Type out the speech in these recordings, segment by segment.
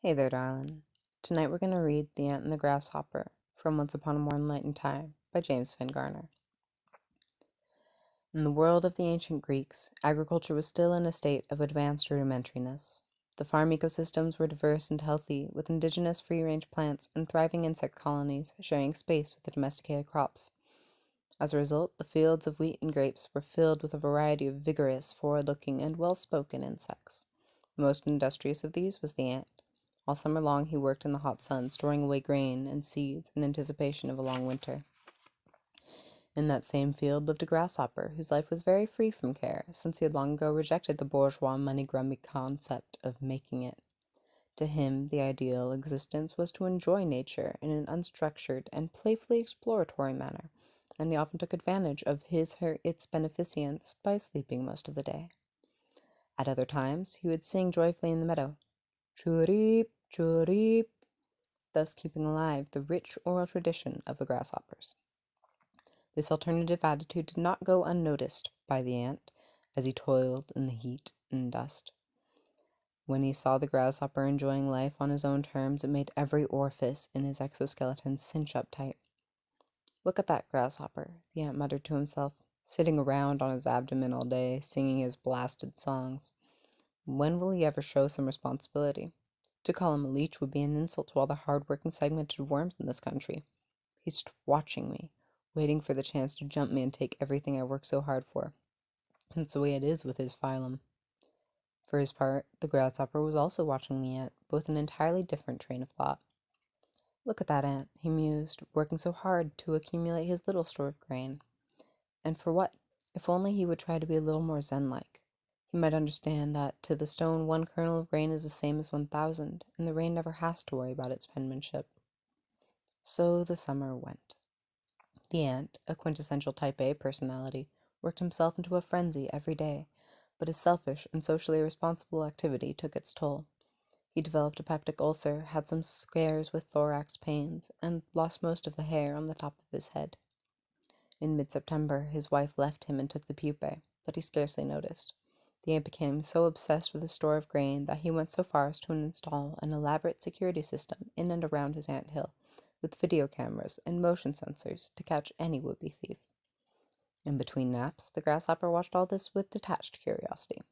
Hey there, darling. Tonight we're going to read The Ant and the Grasshopper from Once Upon a More Enlightened Time by James Finn Garner. In the world of the ancient Greeks, agriculture was still in a state of advanced rudimentariness. The farm ecosystems were diverse and healthy, with indigenous free-range plants and thriving insect colonies sharing space with the domesticated crops. As a result, the fields of wheat and grapes were filled with a variety of vigorous, forward-looking, and well-spoken insects. The most industrious of these was the ant. All summer long he worked in the hot sun, storing away grain and seeds in anticipation of a long winter. In that same field lived a grasshopper, whose life was very free from care, since he had long ago rejected the bourgeois money-grubbing concept of making it. To him, the ideal existence was to enjoy nature in an unstructured and playfully exploratory manner, and he often took advantage of its beneficence by sleeping most of the day. At other times, he would sing joyfully in the meadow, chirip, chirip, thus keeping alive the rich oral tradition of the grasshoppers. This alternative attitude did not go unnoticed by the ant as he toiled in the heat and dust. When he saw the grasshopper enjoying life on his own terms, it made every orifice in his exoskeleton cinch up tight. "Look at that grasshopper," the ant muttered to himself, sitting around on his abdomen all day, singing his blasted songs. When will he ever show some responsibility? To call him a leech would be an insult to all the hard-working segmented worms in this country. He's just watching me, waiting for the chance to jump me and take everything I work so hard for. That's the way it is with his phylum. For his part, the grasshopper was also watching the ant, but with an entirely different train of thought. "Look at that ant," he mused, "working so hard to accumulate his little store of grain. And for what? If only he would try to be a little more zen-like. He might understand that to the stone 1 kernel of grain is the same as 1,000, and the rain never has to worry about its penmanship." So the summer went. The ant, a quintessential Type A personality, worked himself into a frenzy every day, but his selfish and socially responsible activity took its toll. He developed a peptic ulcer, had some scares with thorax pains, and lost most of the hair on the top of his head. In mid-September, his wife left him and took the pupae, but he scarcely noticed. The ant became so obsessed with his store of grain that he went so far as to install an elaborate security system in and around his ant hill, with video cameras and motion sensors to catch any would-be thief. In between naps, the grasshopper watched all this with detached curiosity.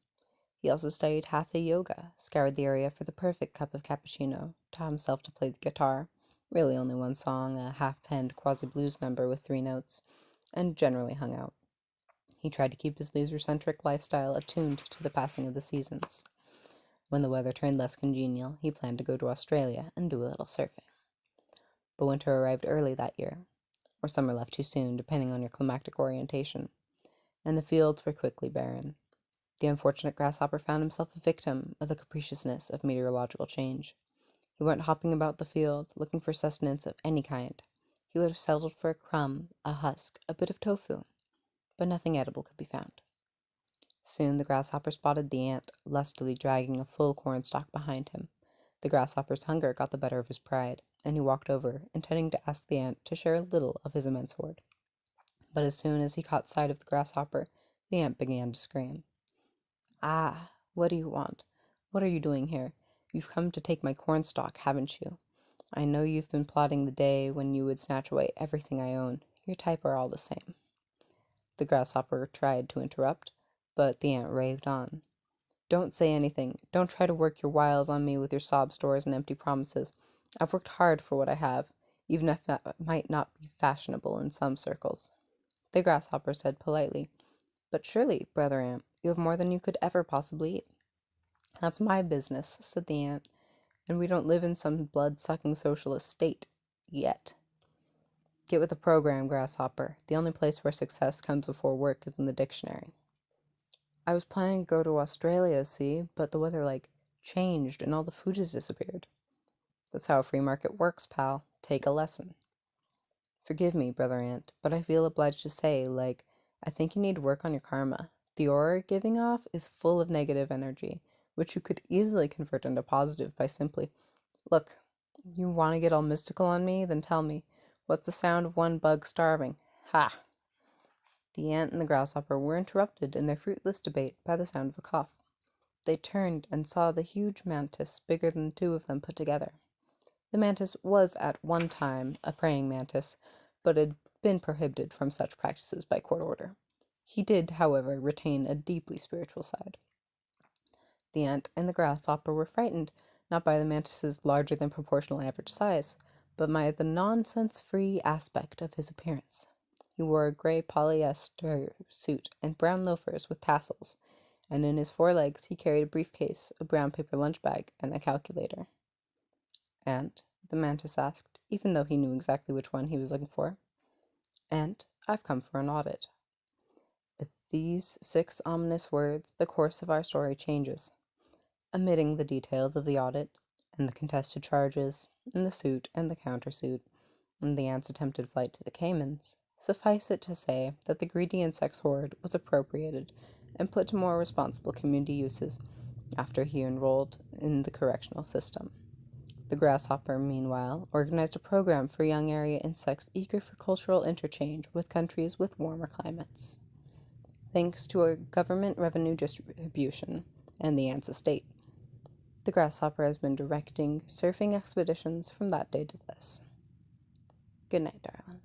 He also studied hatha yoga, scoured the area for the perfect cup of cappuccino, taught himself to play the guitar, really only one song, a half-penned quasi-blues number with 3 notes, and generally hung out. He tried to keep his leisure-centric lifestyle attuned to the passing of the seasons. When the weather turned less congenial, he planned to go to Australia and do a little surfing. But winter arrived early that year, or summer left too soon, depending on your climatic orientation, and the fields were quickly barren. The unfortunate grasshopper found himself a victim of the capriciousness of meteorological change. He went hopping about the field, looking for sustenance of any kind. He would have settled for a crumb, a husk, a bit of tofu, but nothing edible could be found. Soon the grasshopper spotted the ant, lustily dragging a full cornstalk behind him. The grasshopper's hunger got the better of his pride, and he walked over, intending to ask the ant to share a little of his immense hoard. But as soon as he caught sight of the grasshopper, the ant began to scream. "Ah, what do you want? What are you doing here? You've come to take my cornstalk, haven't you? I know you've been plotting the day when you would snatch away everything I own. Your type are all the same." The grasshopper tried to interrupt, but the ant raved on. "Don't say anything. Don't try to work your wiles on me with your sob stories and empty promises. I've worked hard for what I have, even if that might not be fashionable in some circles." The grasshopper said politely, "But surely, brother ant, you have more than you could ever possibly eat." "That's my business," said the ant, "and we don't live in some blood-sucking socialist state. Yet. Get with the program, grasshopper. The only place where success comes before work is in the dictionary." "I was planning to go to Australia, see, but the weather, changed and all the food has disappeared." "That's how a free market works, pal. Take a lesson." "Forgive me, brother ant, but I feel obliged to say, I think you need to work on your karma. The aura you're giving off is full of negative energy, which you could easily convert into positive by simply, look, you want to get all mystical on me? Then tell me, what's the sound of one bug starving? Ha!" The ant and the grasshopper were interrupted in their fruitless debate by the sound of a cough. They turned and saw the huge mantis, bigger than the two of them put together. The mantis was at one time a praying mantis, but had been prohibited from such practices by court order. He did, however, retain a deeply spiritual side. The ant and the grasshopper were frightened, not by the mantis's larger than proportional average size, but by the nonsense-free aspect of his appearance. He wore a gray polyester suit and brown loafers with tassels, and in his forelegs he carried a briefcase, a brown paper lunch bag, and a calculator. "Ant?" the mantis asked, even though he knew exactly which one he was looking for. "Ant, I've come for an audit." With these 6 ominous words, the course of our story changes. Omitting the details of the audit, and the contested charges, and the suit and the countersuit, and the ant's attempted flight to the Caymans, suffice it to say that the greedy insect's hoard was appropriated and put to more responsible community uses after he enrolled in the correctional system. The grasshopper, meanwhile, organized a program for young area insects eager for cultural interchange with countries with warmer climates. Thanks to a government revenue distribution and the ant's estate, the grasshopper has been directing surfing expeditions from that day to this. Good night, darling.